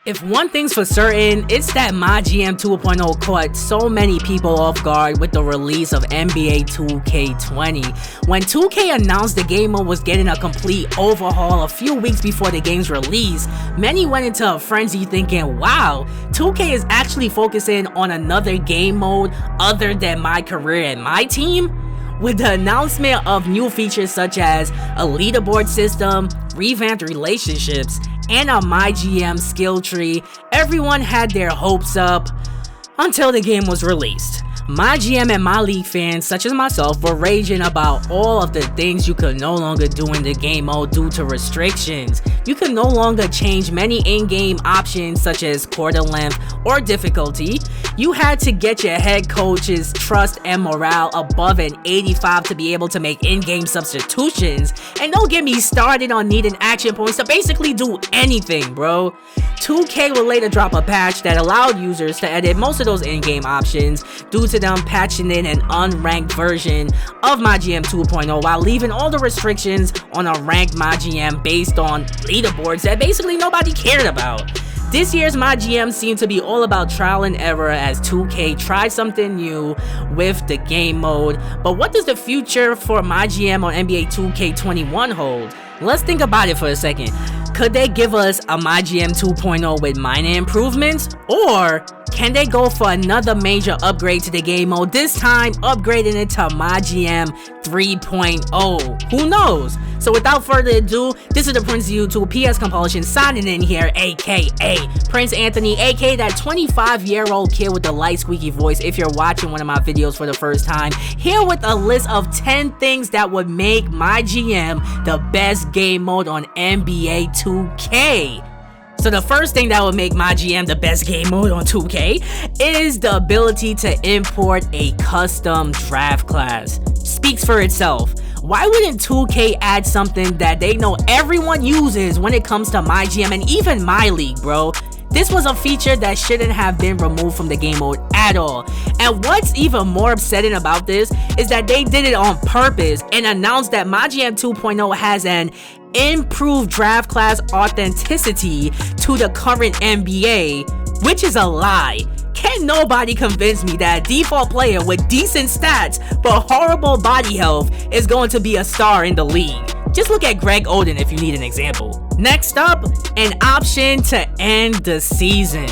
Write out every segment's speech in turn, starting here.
If one thing's for certain, it's that Mygm 2.0 caught so many people off guard with the release of NBA 2K20. When 2K announced the game mode was getting a complete overhaul a few weeks before the game's release, many went into a frenzy thinking, wow, 2K is actually focusing on another game mode other than my career and my team? With the announcement of new features such as a leaderboard system, revamped relationships, and a Mygm skill tree, everyone had their hopes up until the game was released. Mygm and MyLeague fans such as myself were raging about all of the things you could no longer do in the game mode due to restrictions. You could no longer change many in-game options such as quarter length or difficulty. You had to get your head coach's trust and morale above an 85 to be able to make in-game substitutions. And don't get me started on needing action points to basically do anything, bro. 2K will later drop a patch that allowed users to edit most of those in-game options due to them patching in an unranked version of Mygm 2.0 while leaving all the restrictions on a ranked Mygm based on leaderboards that basically nobody cared about. This year's Mygm seemed to be all about trial and error as 2K tried something new with the game mode. But what does the future for Mygm on NBA 2K21 hold? Let's think about it for a second. Could they give us a Mygm 2.0 with minor improvements? Or can they go for another major upgrade to the game mode, this time upgrading it to Mygm 3.0? Who knows? So without further ado, this is the Prince of YouTube PS Compulsion signing in here, aka Prince Anthony, aka that 25-year-old kid with the light squeaky voice if you're watching one of my videos for the first time, here with a list of 10 things that would make Mygm the best game mode on NBA 2K. So the first thing that would make Mygm the best game mode on 2K is the ability to import a custom draft class. Speaks for itself. Why wouldn't 2K add something that they know everyone uses when it comes to Mygm and even MyLeague, bro? This was a feature that shouldn't have been removed from the game mode at all. And what's even more upsetting about this is that they did it on purpose and announced that Mygm 2.0 has an improved draft class authenticity to the current NBA, which is a lie. Can nobody convince me that a default player with decent stats but horrible body health is going to be a star in the league? Just look at Greg Oden if you need an example. Next up, an option to end the season.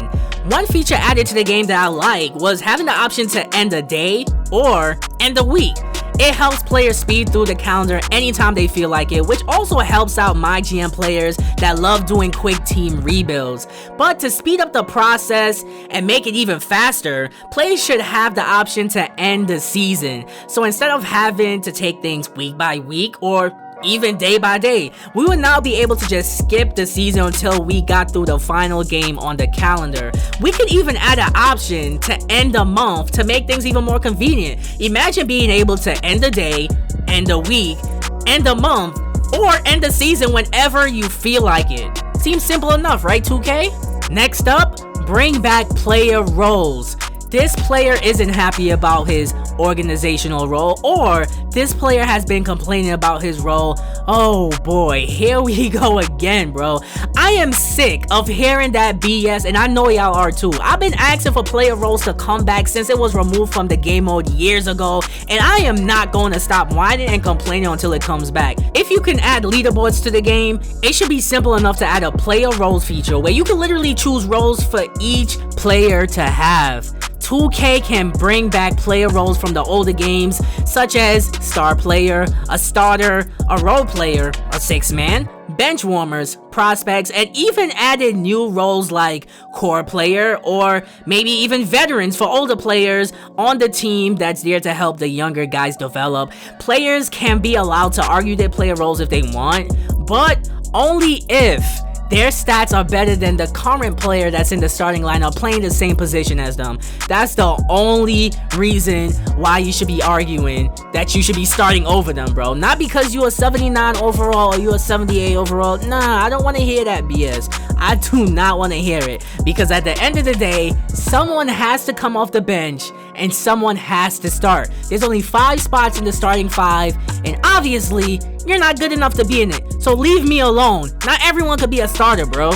One feature added to the game that I like was having the option to end a day or end a week. It helps players speed through the calendar anytime they feel like it, which also helps out Mygm players that love doing quick team rebuilds. But to speed up the process and make it even faster, players should have the option to end the season. So instead of having to take things week by week or even day by day, we would now be able to just skip the season until we got through the final game on the calendar. We could even add an option to end a month to make things even more convenient. Imagine being able to end a day, end a week, end a month, or end the season whenever you feel like it. Seems simple enough, right, 2K? Next up, bring back player roles. This player isn't happy about his organizational role, or this player has been complaining about his role. Oh boy, here we go again, bro. I am sick of hearing that BS, and I know y'all are too. I've been asking for player roles to come back since it was removed from the game mode years ago, and I am not going to stop whining and complaining until it comes back. If you can add leaderboards to the game, it should be simple enough to add a player roles feature where you can literally choose roles for each player to have. 2K can bring back player roles from the older games, such as star player, a starter, a role player, a six-man, bench warmers, prospects, and even added new roles like core player or maybe even veterans for older players on the team that's there to help the younger guys develop. Players can be allowed to argue their player roles if they want, but only if their stats are better than the current player that's in the starting lineup playing the same position as them. That's the only reason why you should be arguing that you should be starting over them, bro. Not because you're a 79 overall or you're a 78 overall. Nah, I don't want to hear that BS. I do not want to hear it, because at the end of the day, someone has to come off the bench and someone has to start. There's only 5 spots in the starting 5, and obviously you're not good enough to be in it, so leave me alone. Not everyone could be a starter, bro.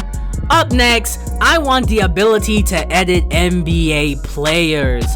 Up next, I want the ability to edit NBA players.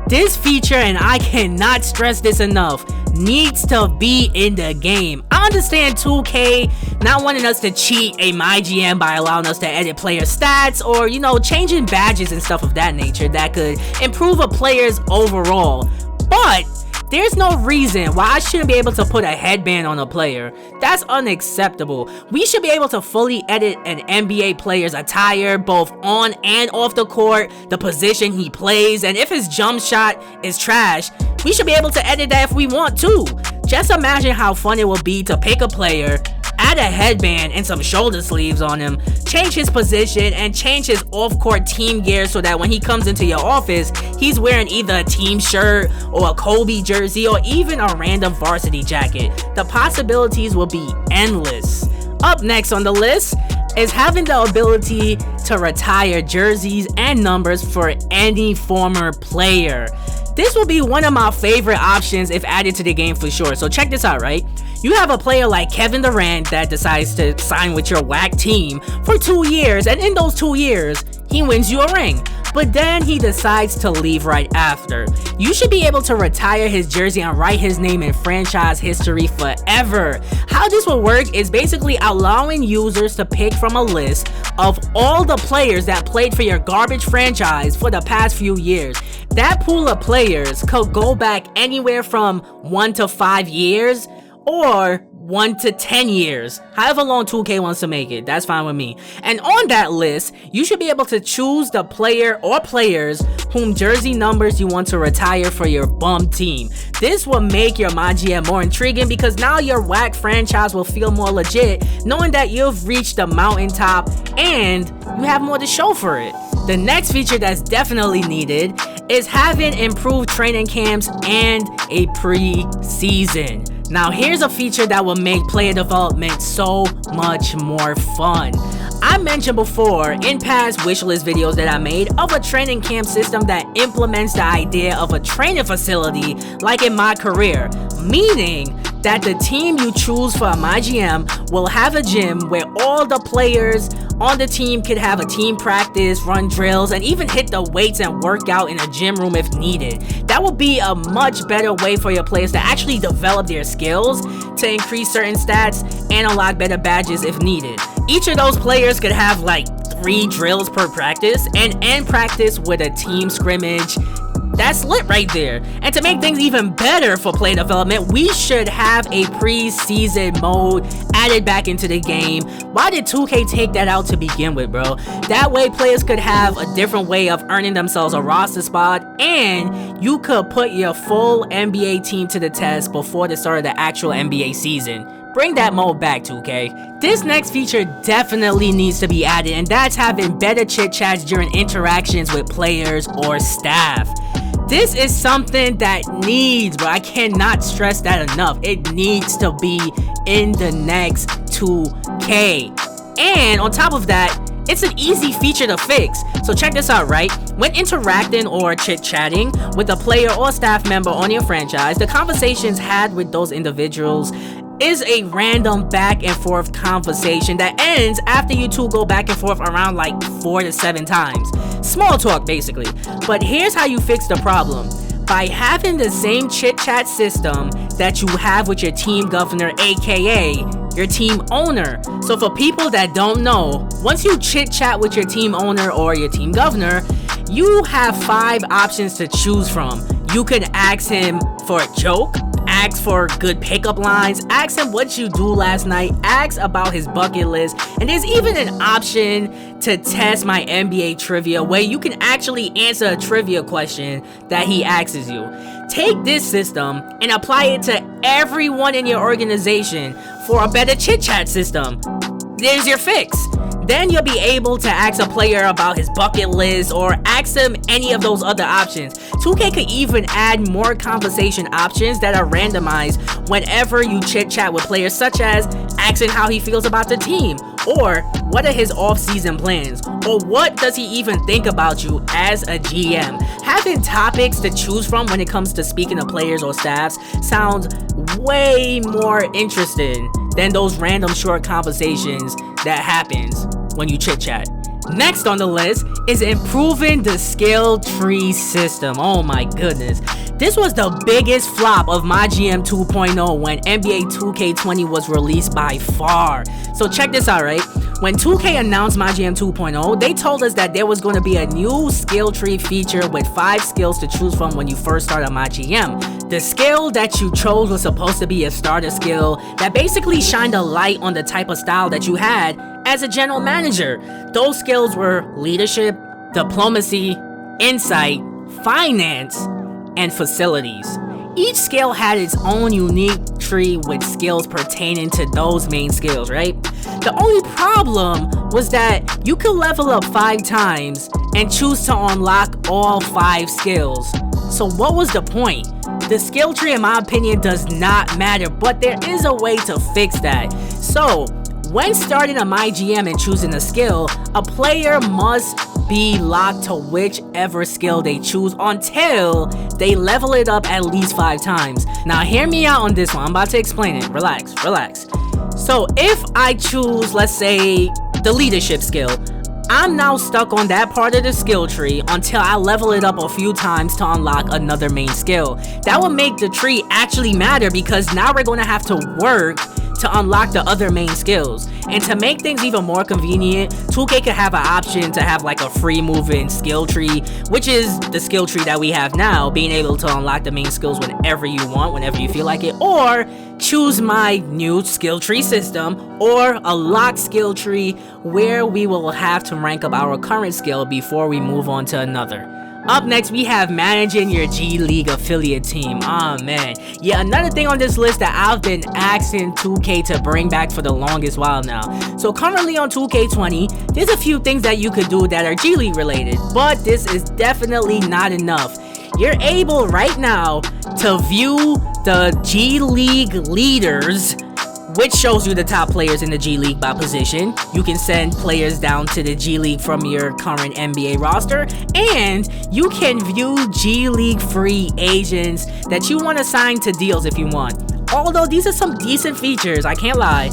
This feature, and I cannot stress this enough, needs to be in the game. I understand 2K not wanting us to cheat a Mygm by allowing us to edit player stats or, changing badges and stuff of that nature that could improve a player's overall. But there's no reason why I shouldn't be able to put a headband on a player. That's unacceptable. We should be able to fully edit an NBA player's attire, both on and off the court, the position he plays, and if his jump shot is trash, we should be able to edit that if we want to. Just imagine how fun it would be to pick a player, add a headband and some shoulder sleeves on him, change his position, and change his off-court team gear so that when he comes into your office, he's wearing either a team shirt or a Kobe jersey or even a random varsity jacket. The possibilities will be endless. Up next on the list is having the ability to retire jerseys and numbers for any former player. This will be one of my favorite options if added to the game for sure. So check this out, right? You have a player like Kevin Durant that decides to sign with your whack team for 2 years, and in those 2 years, he wins you a ring. But then he decides to leave right after. You should be able to retire his jersey and write his name in franchise history forever. How this will work is basically allowing users to pick from a list of all the players that played for your garbage franchise for the past few years. That pool of players could go back anywhere from 1 to 5 years or 1 to 10 years, however long 2K wants to make it. That's fine with me. And on that list, you should be able to choose the player or players whom jersey numbers you want to retire for your bum team. This will make your Mygm more intriguing because now your whack franchise will feel more legit, knowing that you've reached the mountaintop and you have more to show for it. The next feature that's definitely needed is having improved training camps and a pre-season. Now here's a feature that will make player development so much more fun. I mentioned before in past wishlist videos that I made of a training camp system that implements the idea of a training facility like in my career, meaning that the team you choose for a Mygm will have a gym where all the players on the team could have a team practice, run drills, and even hit the weights and work out in a gym room if needed. That would be a much better way for your players to actually develop their skills, to increase certain stats, and unlock better badges if needed. Each of those players could have like 3 drills per practice and end practice with a team scrimmage. That's lit right there. And to make things even better for player development, we should have a pre-season mode added back into the game. Why did 2K take that out to begin with, bro? That way players could have a different way of earning themselves a roster spot, and you could put your full NBA team to the test before the start of the actual NBA season. Bring that mode back, 2K. This next feature definitely needs to be added, and that's having better chit-chats during interactions with players or staff. This is something that needs, but I cannot stress that enough. It needs to be in the next 2K. And on top of that, it's an easy feature to fix. So check this out, right? When interacting or chit-chatting with a player or staff member on your franchise, the conversations had with those individuals is a random back and forth conversation that ends after you two go back and forth around like 4 to 7 times. Small talk basically. But here's how you fix the problem. By having the same chit-chat system that you have with your team governor, aka your team owner. So for people that don't know, once you chit-chat with your team owner or your team governor, you have 5 options to choose from. You could ask him for a joke, ask for good pickup lines, ask him what you do last night, ask about his bucket list, and there's even an option to test my NBA trivia where you can actually answer a trivia question that he asks you. Take this system and apply it to everyone in your organization for a better chit-chat system. There's your fix. Then you'll be able to ask a player about his bucket list or ask him any of those other options. 2K could even add more conversation options that are randomized whenever you chit-chat with players, such as asking how he feels about the team, or what are his off-season plans, or what does he even think about you as a GM. Having topics to choose from when it comes to speaking to players or staffs sounds way more interesting than those random short conversations that happens when you chit-chat. Next on the list is improving the skill tree system. Oh my goodness. This was the biggest flop of Mygm 2.0 when NBA 2K20 was released by far. So check this out, right? When 2K announced Mygm 2.0, they told us that there was going to be a new skill tree feature with 5 skills to choose from when you first start on Mygm. The skill that you chose was supposed to be a starter skill that basically shined a light on the type of style that you had as a general manager. Those skills were leadership, diplomacy, insight, finance, and facilities. Each skill had its own unique tree with skills pertaining to those main skills, right? The only problem was that you could level up 5 times and choose to unlock all 5 skills. So what was the point? The skill tree, in my opinion, does not matter, but there is a way to fix that. So when starting a Mygm and choosing a skill, a player must be locked to whichever skill they choose until they level it up at least 5 times. Now hear me out on this one, I'm about to explain it. Relax. So if I choose, let's say, the leadership skill, I'm now stuck on that part of the skill tree until I level it up a few times to unlock another main skill. That will make the tree actually matter because now we're going to have to work to unlock the other main skills. And to make things even more convenient, 2K could have an option to have like a free moving skill tree, which is the skill tree that we have now, being able to unlock the main skills whenever you want, whenever you feel like it, or choose my new skill tree system, or a locked skill tree where we will have to rank up our current skill before we move on to another. Up next, we have managing your G League affiliate team. Oh man, yeah, another thing on this list that I've been asking 2K to bring back for the longest while now. So currently on 2K20, there's a few things that you could do that are G League related, but this is definitely not enough. You're able right now to view the G League leaders, which shows you the top players in the G League by position. You can send players down to the G League from your current NBA roster, and you can view G League free agents that you want to sign to deals if you want. Although these are some decent features, I can't lie,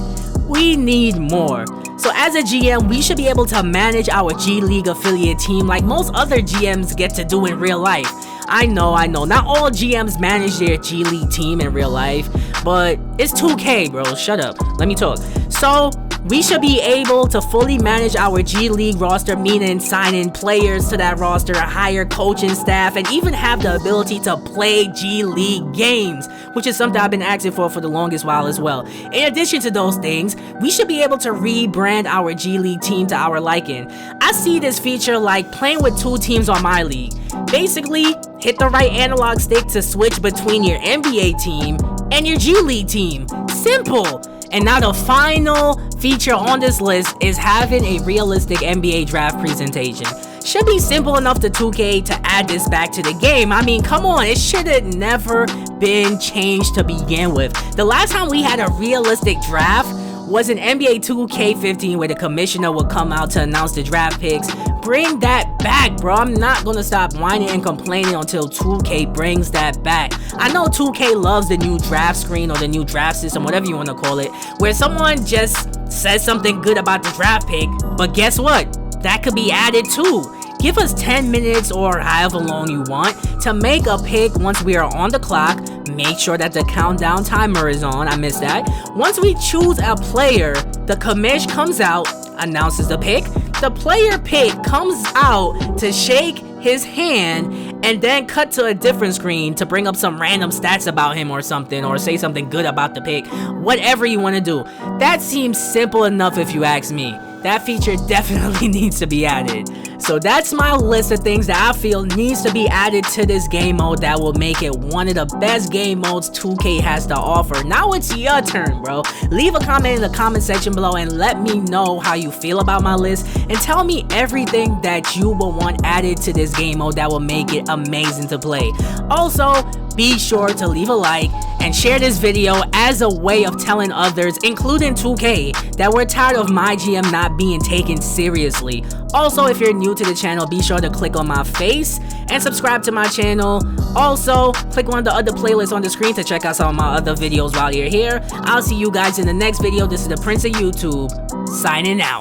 we need more. So as a GM, we should be able to manage our G League affiliate team like most other GMs get to do in real life. I know, not all GMs manage their G League team in real life, but it's 2K, bro, shut up, let me talk. So we should be able to fully manage our G League roster, meaning signing players to that roster, hire coaching staff, and even have the ability to play G League games, which is something I've been asking for the longest while as well. In addition to those things, we should be able to rebrand our G League team to our liking. I see this feature like playing with 2 teams on my league. Basically, hit the right analog stick to switch between your NBA team and your G League team. Simple! And now the final feature on this list is having a realistic NBA draft presentation. Should be simple enough to 2K to add this back to the game. I mean, come on, it should have never been changed to begin with. The last time we had a realistic draft was in NBA 2K15 where the commissioner would come out to announce the draft picks. Bring that back, bro. I'm not gonna stop whining and complaining until 2K brings that back. I know 2K loves the new draft screen or the new draft system, whatever you want to call it, where someone just says something good about the draft pick, but guess what? That could be added too. Give us 10 minutes or however long you want to make a pick once we are on the clock. Make sure that the countdown timer is on. I missed that. Once we choose a player, the commish comes out, announces the pick. The player pick comes out to shake his hand and then cut to a different screen to bring up some random stats about him or something, or say something good about the pick. Whatever you want to do. That seems simple enough if you ask me. That feature definitely needs to be added. So that's my list of things that I feel needs to be added to this game mode that will make it one of the best game modes 2K has to offer. Now it's your turn, bro. Leave a comment in the comment section below and let me know how you feel about my list, and tell me everything that you will want added to this game mode that will make it amazing to play. Also, be sure to leave a like and share this video as a way of telling others, including 2K, that we're tired of Mygm not being taken seriously. Also, if you're new to the channel, be sure to click on my face and subscribe to my channel. Also, click one of the other playlists on the screen to check out some of my other videos while you're here. I'll see you guys in the next video. This is the Prince of YouTube, signing out.